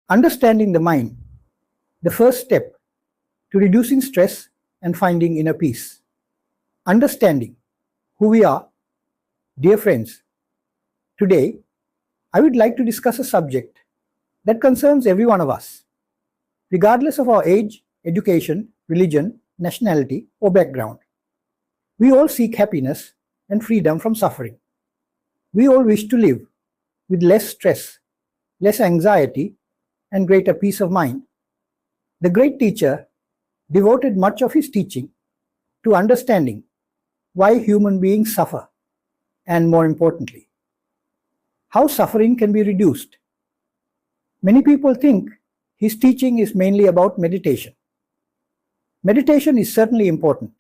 Understanding the mind, the first step to reducing stress and finding inner peace. Understanding who we are. Dear friends, today I would like to discuss a subject that concerns every one of us, regardless of our age, education, religion, nationality, or background. We all seek happiness and freedom from suffering. We all wish to live with less stress, less anxiety, and greater peace of mind. The great teacher devoted much of his teaching to understanding why human beings suffer, and more importantly, how suffering can be reduced. Many people think his teaching is mainly about meditation. Meditation is certainly important,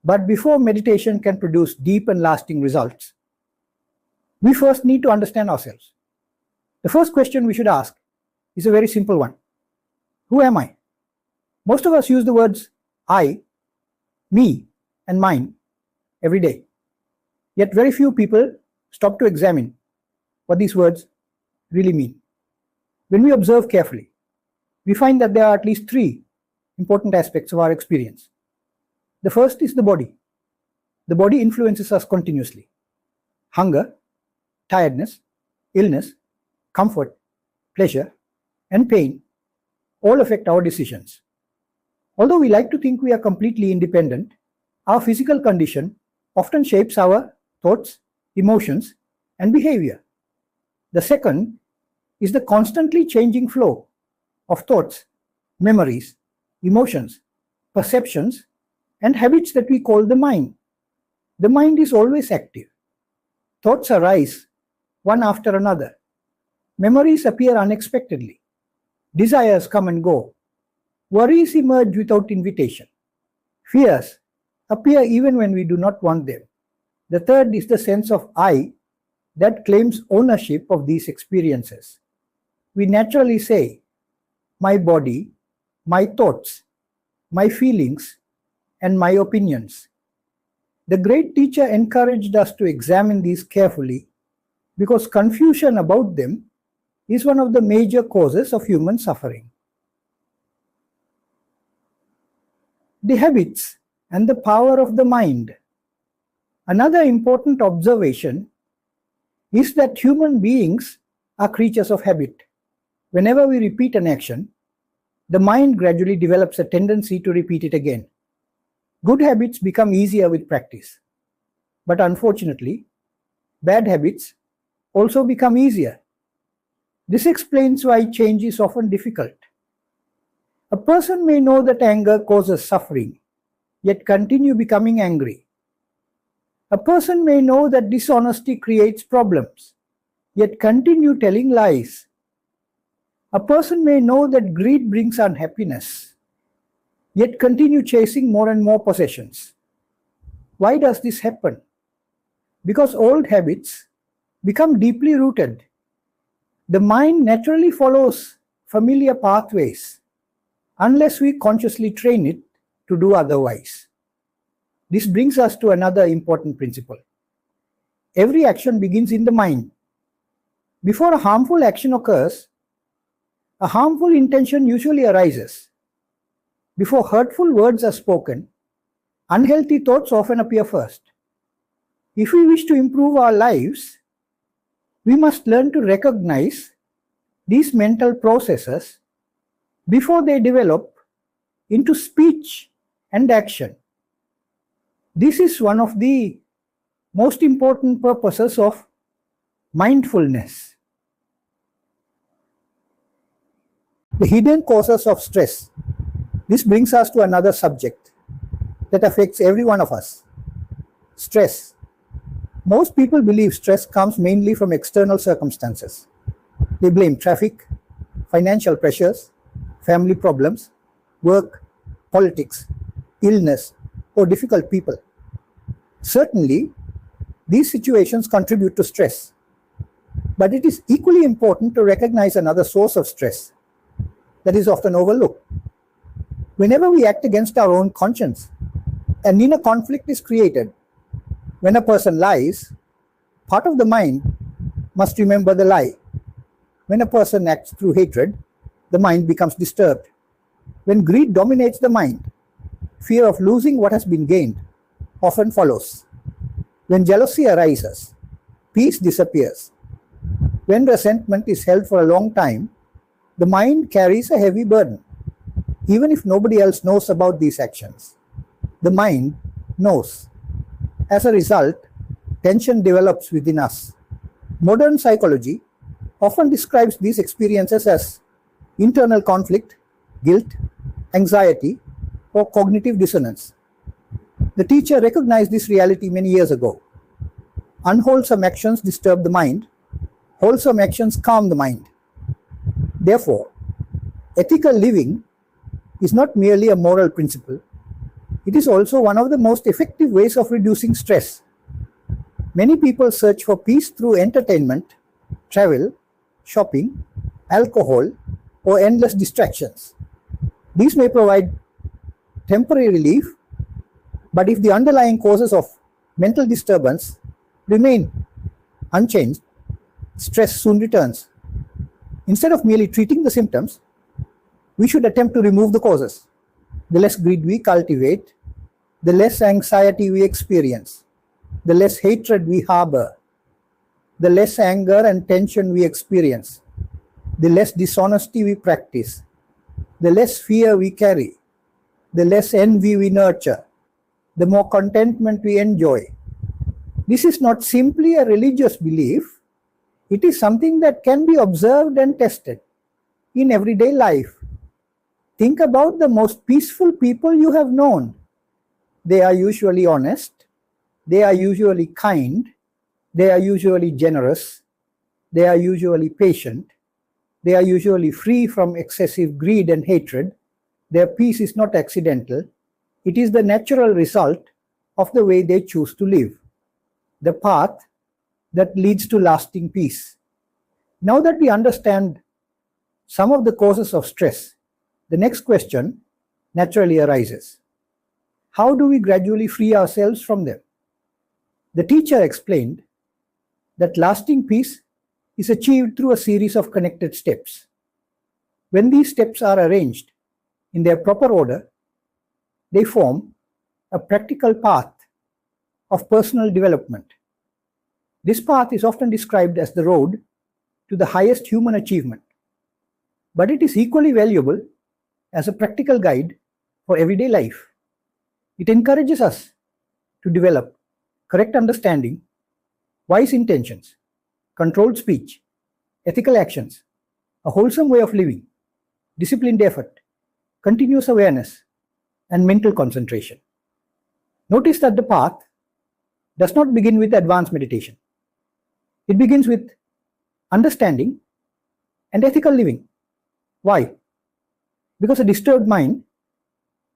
but before meditation can produce deep and lasting results, we first need to understand ourselves. The first question we should ask is a very simple one. Who am I? Most of us use the words I, me, and mine every day. Yet very few people stop to examine what these words really mean. When we observe carefully, we find that there are at least three important aspects of our experience. The first is the body. The body influences us continuously. Hunger, tiredness, illness, comfort, pleasure, and pain all affect our decisions. Although we like to think we are completely independent, our physical condition often shapes our thoughts, emotions, and behavior. The second is the constantly changing flow of thoughts, memories, emotions, perceptions, and habits that we call the mind. The mind is always active. Thoughts arise one after another. Memories appear unexpectedly. Desires come and go. Worries emerge without invitation. Fears appear even when we do not want them. The third is the sense of I that claims ownership of these experiences. We naturally say, my body, my thoughts, my feelings, and my opinions. The great teacher encouraged us to examine these carefully because confusion about them is one of the major causes of human suffering. The habits and the power of the mind. Another important observation is that human beings are creatures of habit. Whenever we repeat an action, the mind gradually develops a tendency to repeat it again. Good habits become easier with practice. But unfortunately, bad habits also become easier. This explains why change is often difficult. A person may know that anger causes suffering, yet continue becoming angry. A person may know that dishonesty creates problems, yet continue telling lies. A person may know that greed brings unhappiness, yet continue chasing more and more possessions. Why does this happen? Because old habits become deeply rooted. The mind naturally follows familiar pathways unless we consciously train it to do otherwise. This brings us to another important principle. Every action begins in the mind. Before a harmful action occurs, a harmful intention usually arises. Before hurtful words are spoken, unhealthy thoughts often appear first. If we wish to improve our lives, we must learn to recognize these mental processes before they develop into speech and action. This is one of the most important purposes of mindfulness. The hidden causes of stress. This brings us to another subject that affects every one of us. Stress. Most people believe stress comes mainly from external circumstances. They blame traffic, financial pressures, family problems, work, politics, illness, or difficult people. Certainly, these situations contribute to stress. But it is equally important to recognize another source of stress that is often overlooked. Whenever we act against our own conscience, an inner conflict is created. When a person lies, part of the mind must remember the lie. When a person acts through hatred, the mind becomes disturbed. When greed dominates the mind, fear of losing what has been gained often follows. When jealousy arises, peace disappears. When resentment is held for a long time, the mind carries a heavy burden. Even if nobody else knows about these actions, the mind knows. As a result, tension develops within us. Modern psychology often describes these experiences as internal conflict, guilt, anxiety, or cognitive dissonance. The teacher recognized this reality many years ago. Unwholesome actions disturb the mind, wholesome actions calm the mind. Therefore, ethical living is not merely a moral principle, it is also one of the most effective ways of reducing stress. Many people search for peace through entertainment, travel, shopping, alcohol, or endless distractions. These may provide temporary relief, but if the underlying causes of mental disturbance remain unchanged, stress soon returns. Instead of merely treating the symptoms, we should attempt to remove the causes. The less greed we cultivate, the less anxiety we experience, the less hatred we harbor, the less anger and tension we experience, the less dishonesty we practice, the less fear we carry, the less envy we nurture, the more contentment we enjoy. This is not simply a religious belief, it is something that can be observed and tested in everyday life. Think about the most peaceful people you have known. They are usually honest, they are usually kind, they are usually generous, they are usually patient, they are usually free from excessive greed and hatred. Their peace is not accidental, it is the natural result of the way they choose to live, the path that leads to lasting peace. Now that we understand some of the causes of stress, the next question naturally arises. How do we gradually free ourselves from them? The teacher explained that lasting peace is achieved through a series of connected steps. When these steps are arranged in their proper order, they form a practical path of personal development. This path is often described as the road to the highest human achievement, but it is equally valuable as a practical guide for everyday life. It encourages us to develop correct understanding, wise intentions, controlled speech, ethical actions, a wholesome way of living, disciplined effort, continuous awareness, and mental concentration. Notice that the path does not begin with advanced meditation. It begins with understanding and ethical living. Why? Because a disturbed mind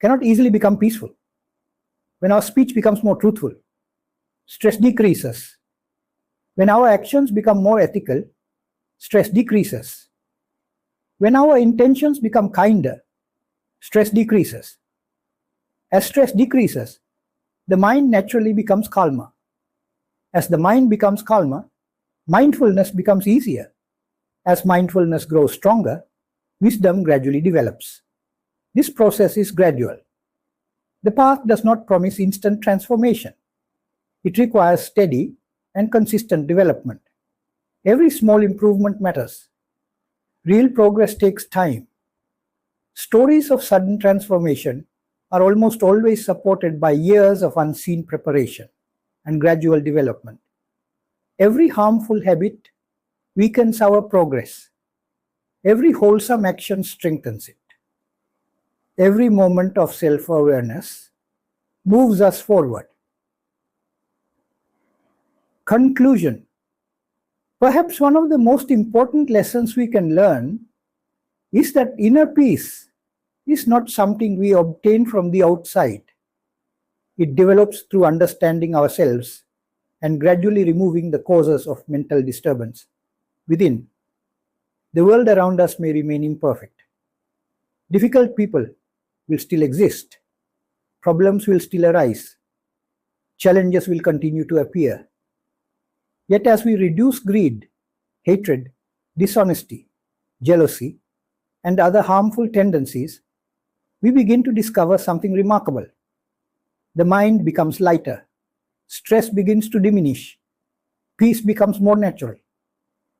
cannot easily become peaceful. When our speech becomes more truthful, stress decreases. When our actions become more ethical, stress decreases. When our intentions become kinder, stress decreases. As stress decreases, the mind naturally becomes calmer. As the mind becomes calmer, mindfulness becomes easier. As mindfulness grows stronger, wisdom gradually develops. This process is gradual. The path does not promise instant transformation. It requires steady and consistent development. Every small improvement matters. Real progress takes time. Stories of sudden transformation are almost always supported by years of unseen preparation and gradual development. Every harmful habit weakens our progress. Every wholesome action strengthens it. Every moment of self-awareness moves us forward. Conclusion. Perhaps one of the most important lessons we can learn is that inner peace is not something we obtain from the outside. It develops through understanding ourselves and gradually removing the causes of mental disturbance within. The world around us may remain imperfect. Difficult people will still exist. Problems will still arise. Challenges will continue to appear. Yet as we reduce greed, hatred, dishonesty, jealousy, and other harmful tendencies, we begin to discover something remarkable. The mind becomes lighter, stress begins to diminish, peace becomes more natural,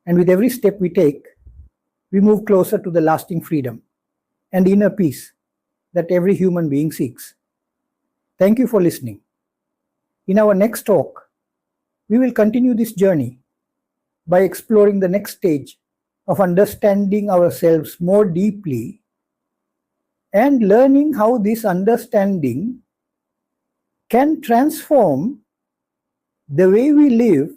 and with every step we take, we move closer to the lasting freedom and inner peace that every human being seeks. Thank you for listening. In our next talk, we will continue this journey by exploring the next stage of understanding ourselves more deeply and learning how this understanding can transform the way we live